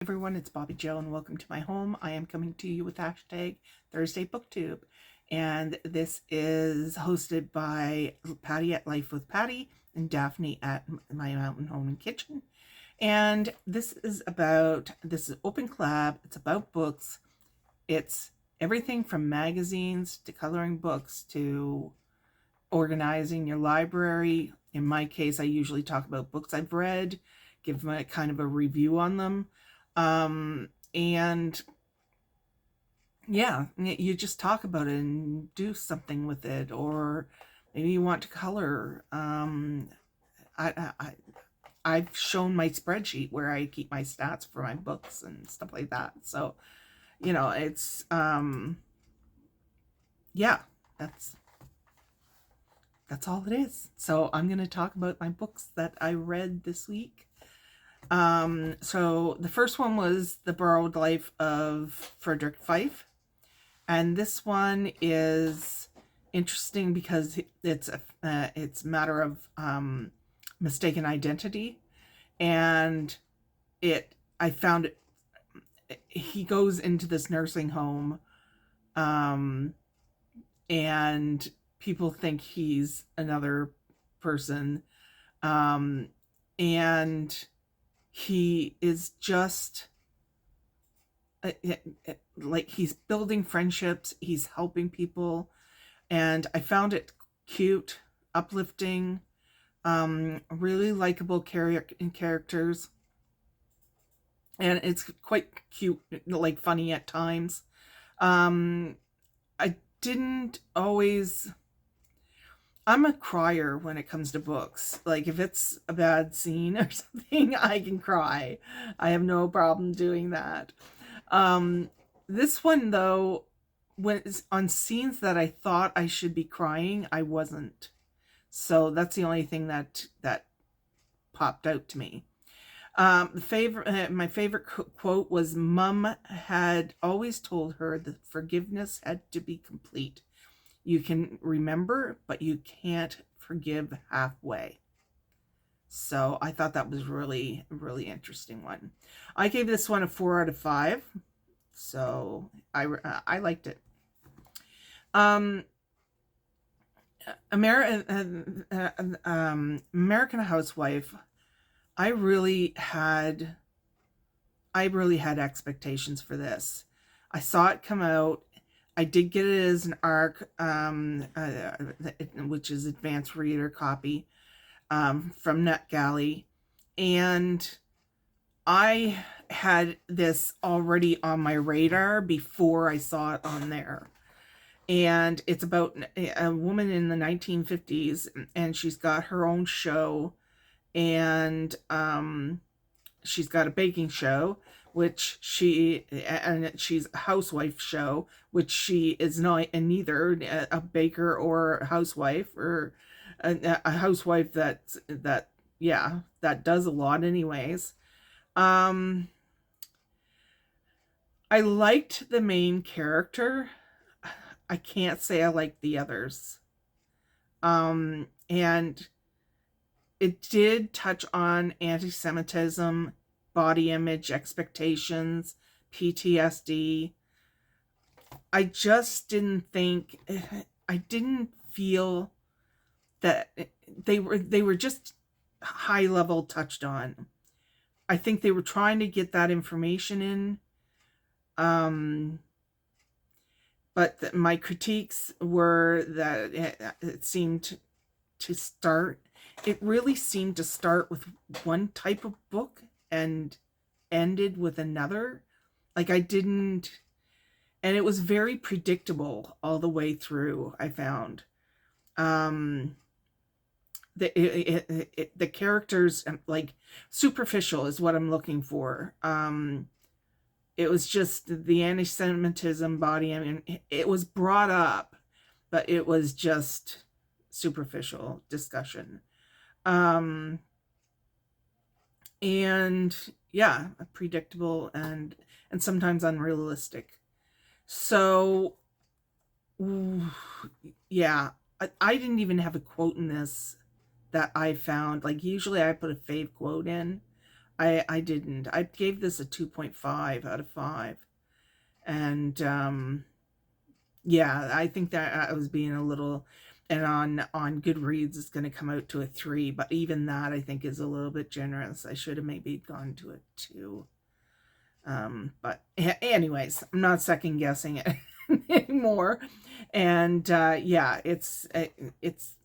Everyone, it's Bobbi-Jo and welcome to my home. I am coming to you with hashtag Thursday Booktube, and this is hosted by Patty at Life with Patty and Daphne at My Mountain Home and Kitchen. And this is open collab. It's about books. It's everything from magazines to coloring books to organizing your library. In my case, I usually talk about books I've read, give them a kind of a review on them. And yeah, you just talk about it and do something with it, or maybe you want to color. I've shown my spreadsheet where I keep my stats for my books and stuff like that. So, it's yeah, that's that's all it is. So I'm going to talk about my books that I read this week. So the first one was The Borrowed Life of Frederick Fife. And this one is interesting because it's a matter of mistaken identity. And I found it, he goes into this nursing home, and people think he's another person. And he is just like he's building friendships, he's helping people, and I found it cute, uplifting, really likable characters, and it's quite cute, like funny at times. I didn't always I'm a crier when it comes to books. Like if it's a bad scene or something, I can cry. I have no problem doing that. This one though, when it's on scenes that I thought I should be crying, I wasn't. So that's the only thing that popped out to me. My favorite quote was, "Mum had always told her that forgiveness had to be complete. You can remember, but you can't forgive halfway." So I thought that was really, really interesting one. I gave this one a 4 out of 5. So I liked it. American Housewife. I really had expectations for this. I saw it come out. I did get it as an ARC, which is advanced reader copy, from NetGalley, and I had this already on my radar before I saw it on there. And it's about a woman in the 1950s, and she's got her own show, and she's got a baking show, and she's a housewife show, which she is not neither a baker or a housewife, or a housewife that does a lot anyways. I liked the main character. I can't say I liked the others. And it did touch on anti-Semitism, body image expectations, PTSD. I just didn't feel that they were just high level touched on. I think they were trying to get that information in. But my critiques were that it really seemed to start with one type of book and ended with another. Like and it was very predictable all the way through, I found. The characters, like, superficial is what I'm looking for. It was just the anti-Semitism body. I mean, it was brought up, but it was just superficial discussion. And yeah, predictable and sometimes unrealistic. So yeah, I didn't even have a quote in this that I found. Like usually I put a fave quote in. I didn't. I gave this a 2.5 out of 5. And yeah, I think that I was being a little, and on Goodreads it's going to come out to a 3, but even that I think is a little bit generous. I should have maybe gone to a 2. But anyways, I'm not second guessing it anymore. And yeah, it's an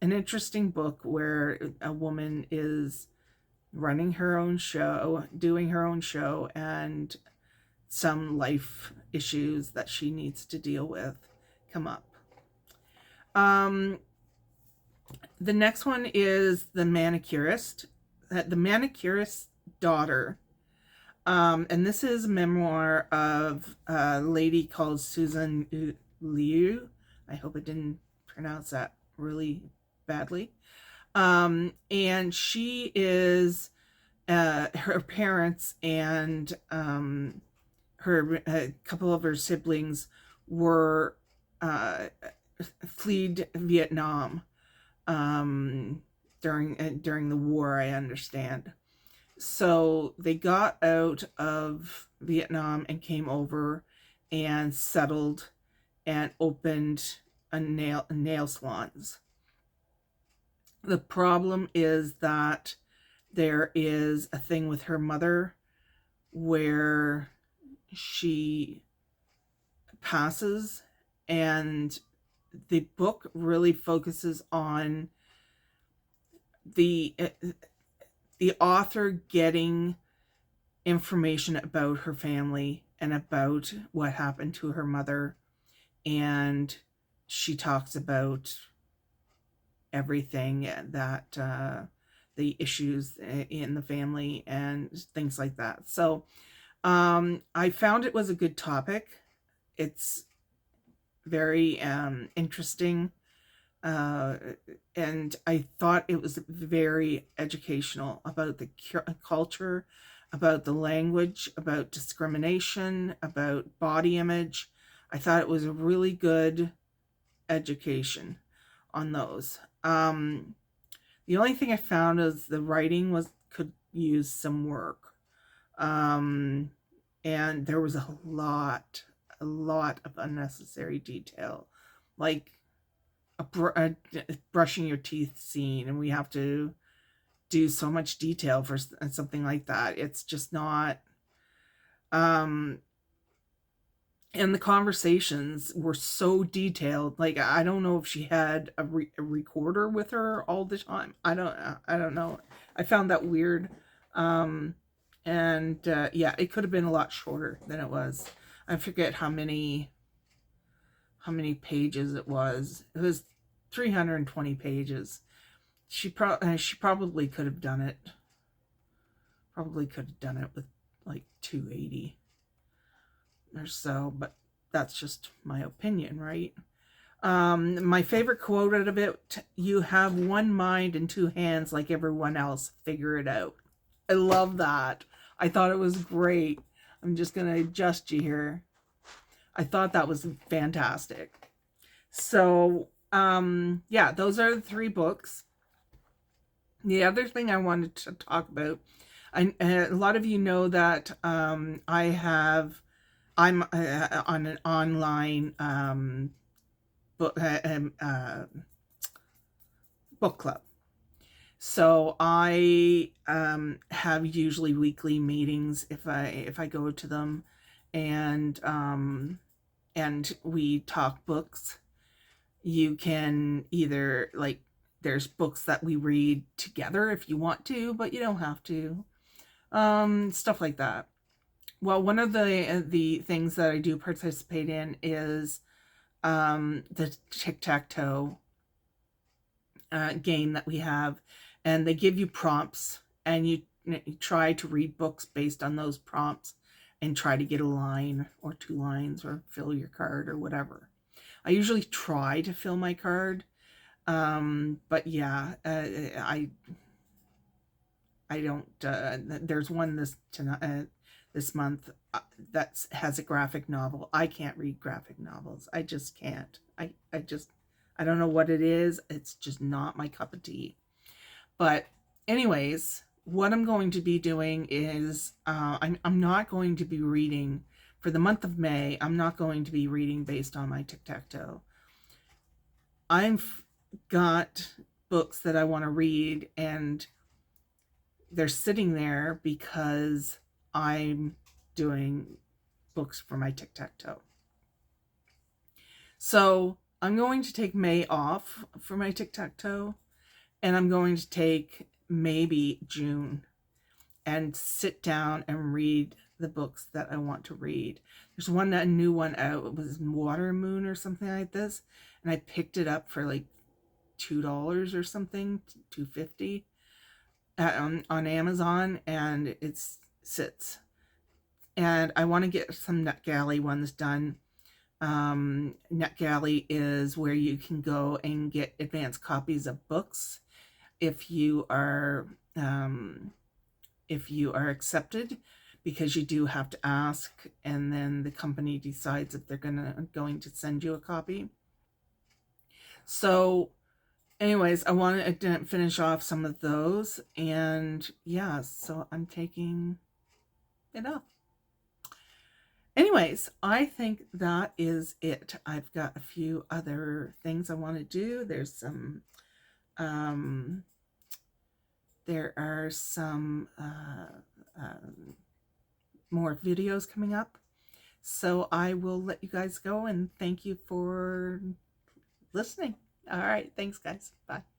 interesting book where a woman is running her own show, doing her own show, and some life issues that she needs to deal with come up. The next one is The Manicurist. The Manicurist's Daughter. And this is a memoir of a lady called Susan Liu. I hope I didn't pronounce that really badly. And she is, her parents and a couple of her siblings were fled Vietnam during the war, I understand. So they got out of Vietnam and came over and settled and opened a nail salons. The problem is that there is a thing with her mother where she passes, and the book really focuses on the author getting information about her family and about what happened to her mother, and she talks about everything that the issues in the family and things like that. So I found it was a good topic. It's very interesting, and I thought it was very educational about the culture, about the language, about discrimination, about body image. I thought it was a really good education on those. The only thing I found is the writing could use some work. And there was a lot of unnecessary detail, like a brushing your teeth scene, and we have to do so much detail for something like that. It's just not. And the conversations were so detailed. Like, I don't know if she had a recorder with her all the time. I don't know. I found that weird. And yeah, it could have been a lot shorter than it was. I forget how many pages it was. It was 320 pages. She probably could have done it. Probably could have done it with like 280 or so, but that's just my opinion, right? My favorite quote out of it: "You have one mind and two hands like everyone else. Figure it out." I love that. I thought it was great. I'm just gonna adjust you here. I thought that was fantastic. So yeah, those are the 3 books. The other thing I wanted to talk about, a lot of you know that I'm on an online book club. So I have usually weekly meetings if I go to them, and we talk books. You can either, like, there's books that we read together if you want to, but you don't have to. Stuff like that. Well, one of the things that I do participate in is the tic-tac-toe game that we have, and they give you prompts, and you try to read books based on those prompts and try to get a line or 2 lines or fill your card or whatever. I usually try to fill my card, but yeah, I don't. There's one this month that has a graphic novel. I can't read graphic novels. I just can't. I don't know what it is. It's just not my cup of tea. But anyways, what I'm going to be doing is I'm not going to be reading for the month of May. I'm not going to be reading based on my tic-tac-toe. I've got books that I want to read, and they're sitting there because I'm doing books for my tic-tac-toe. So I'm going to take May off for my tic-tac-toe, and I'm going to take maybe June and sit down and read the books that I want to read. There's a new one out. It was Water Moon or something like this, and I picked it up for like $2 or something, $2.50 on Amazon, and it sits. And I want to get some NetGalley ones done. NetGalley is where you can go and get advanced copies of books if you are accepted, because you do have to ask, and then the company decides if they're going to send you a copy. So anyways, I wanted to finish off some of those, and yeah, so I'm taking it off. Anyways, I think that is it. I've got a few other things I want to do. There are some more videos coming up. So I will let you guys go, and thank you for listening. All right. Thanks, guys. Bye.